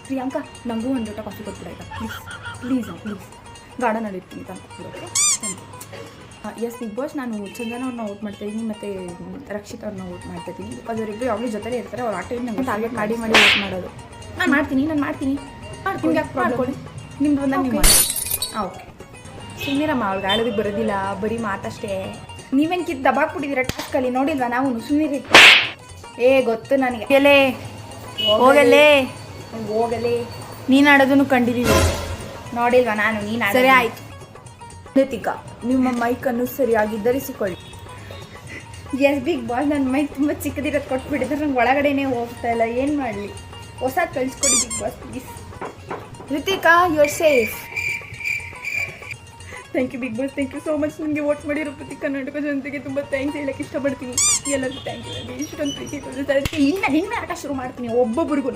ಪ್ರಿಯಾಂಕಾ ನನಗೂ ಒಂದು ಲೋಟ ಕಾಫಿ ಕೊಟ್ಬಿಡಾಯ್ತಾ ಪ್ಲೀಸ್ ಗಾರ್ಡನಲ್ಲಿ ಇರ್ತೀನಿ ತಂದು ಎಸ್ ಬಿಗ್ ಬಾಸ್. ನಾನು ಚಂದನ ಅವ್ರನ್ನ ಔಟ್ ಮಾಡ್ತಾಯಿದ್ದೀನಿ ಮತ್ತು ರಕ್ಷಿತ್ ಅವ್ರನ್ನ ಔಟ್ ಮಾಡ್ತಾಯಿದ್ದೀನಿ. ಬಿಕಾಸ್ ಅವರಿಬ್ಬರು ಯಾವಾಗಲೂ ಜೊತೆಲೇ ಇರ್ತಾರೆ. ಅವ್ರು ಆ ಟೈಮ್ ನಂಗೆ ಟಾರ್ಗೆಟ್ ಮಾಡಿ ಔಟ್ ಮಾಡೋದು. ನಾನು ಮಾಡ್ತೀನಿ ನಿಮ್ಗೆ ಯಾಕೆ ಮಾಡ್ಕೊಳ್ಳಿ ನಿಮ್ದು ಬಂದಾಗ ನೀವು ಮಾಡಿ. ಓಕೆ ಸುಮ್ಮನಿರಮ್ಮ, ಅವ್ಳಿಗೆ ಆಳೋದಕ್ಕೆ ಬರೋದಿಲ್ಲ, ಬರೀ ಮಾತಷ್ಟೇ. ನೀವೇನು ಕಿತ್ತು ದಬಾಕ್ಬಿಟ್ಟಿದ್ದೀರ ಟಾಸ್ಕಲ್ಲಿ, ನೋಡಿಲ್ವಾ ನಾವು ಸುಮ್ಮನಿರಿ. ಗೊತ್ತು ನನಗೆ. ಹೋಗಲೇ ನೀನು ಆಡೋದನ್ನು ಕಂಡಿದ್ದೀವಿ, ನೋಡಿಲ್ವಾ ನಾನು. ನೀನು ಸರಿ ಆಯಿತು. ನಿತಿಕಾ, ನಿಮ್ಮ ಮೈಕನ್ನು ಸರಿಯಾಗಿ ಧರಿಸಿಕೊಳ್ಳಿ. ಎಸ್ ಬಿಗ್ ಬಾಸ್, ನನ್ನ ಮೈಕ್ ತುಂಬ ಚಿಕ್ಕದಿರೋದು ಕೊಟ್ಬಿಟ್ಟಿದ್ರೆ ನಂಗೆ ಒಳಗಡೆನೇ ಹೋಗ್ತಾ ಇಲ್ಲ, ಏನು ಮಾಡಲಿ? ಹೊಸ ಕಳಿಸ್ಕೊಡಿ big boss please. Ritika, you are safe. Thank you big boss, thank you so much. ನನಗೆ ವೋಟ್ ಮಾಡಿರೋ ಪ್ರತಿ ಕರ್ನಾಟಕ ಜನತೆಗೆ ತುಂಬ ಥ್ಯಾಂಕ್ಸ್ ಹೇಳಕ್ಕೆ ಇಷ್ಟಪಡ್ತೀನಿ. ಎಲ್ಲರಿಗೂ ಥ್ಯಾಂಕ್ ಯು. ಇಷ್ಟೊಂದು ಪ್ರೀತಿ ಇನ್ನು ಆಟ ಶುರು ಮಾಡ್ತೀನಿ ಒಬ್ಬೊಬ್ರಿಗೂ.